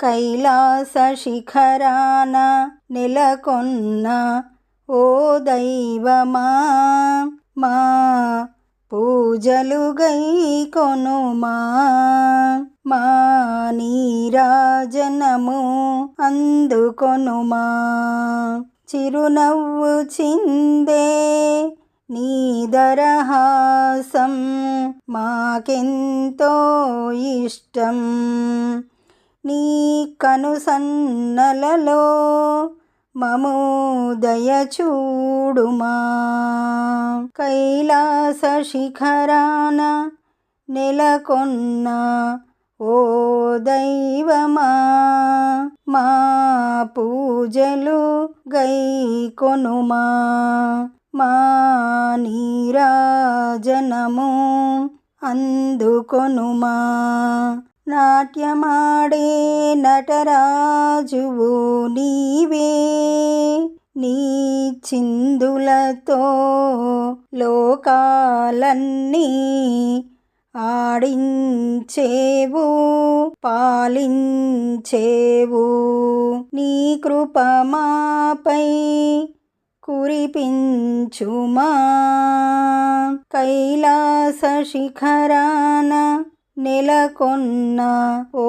కైలాస శిఖరాన నెలకొన్న ఓ దైవమా, మా పూజలు గైకొనుమా. మా నీరాజనము అందుకొనుమా. చిరునవ్వు చిందే నీ దరహాసం మాకెంతో ఇష్టం. నీ కనుసన్నలలో మము దయచూడుమా. కైలాస శిఖరాన నెలకొన్న ఓ దైవమా, మా పూజలు గైకొనుమా. మా నీరాజనము అందుకొనుమా. నాట్యమాడే నటరాజువు నీవే, నీ చిందులతో లోకాలన్నీ ఆడించేవు పాలించేవు. నీ కృప మాపై కురిపించుమా. కైలాస శిఖరాన నెలకొన్న ఓ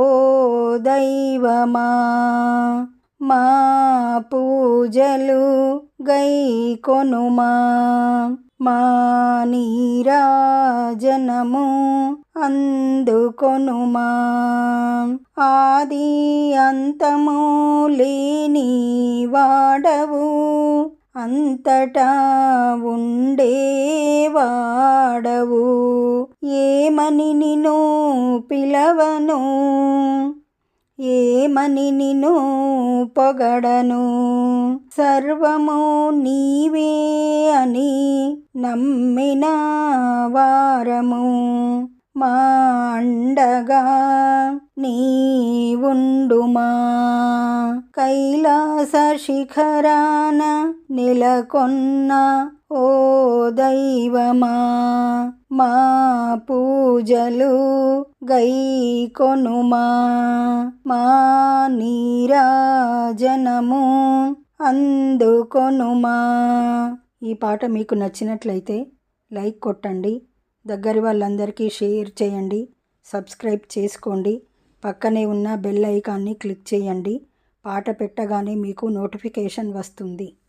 దైవమా, మా పూజలు గైకొనుమా. మా నీరాజనము అందుకొనుమా. ఆది అంతము లేని వాడవు, అంతటా ఉండేవాడవు. ఏమని నిన్ను పిలవను, ఏమని నిన్ను పొగడను. సర్వము నీవే అని నమ్మిన వారము, మా అండగా నీవుండుమా. కైలాస శిఖరాన నెలకొన్న ఓ దైవమా, మా పూజలు గైకొనుమా. మా నీరాజనము అందుకొనుమా. ఈ పాట మీకు నచ్చినట్లయితే లైక్ కొట్టండి, దగ్గరి వాళ్ళందరికీ షేర్ చేయండి, సబ్స్క్రైబ్ చేసుకోండి. పక్కనే ఉన్న బెల్ ఐకాన్ని క్లిక్ చేయండి. పాట పెట్టగానే మీకు నోటిఫికేషన్ వస్తుంది.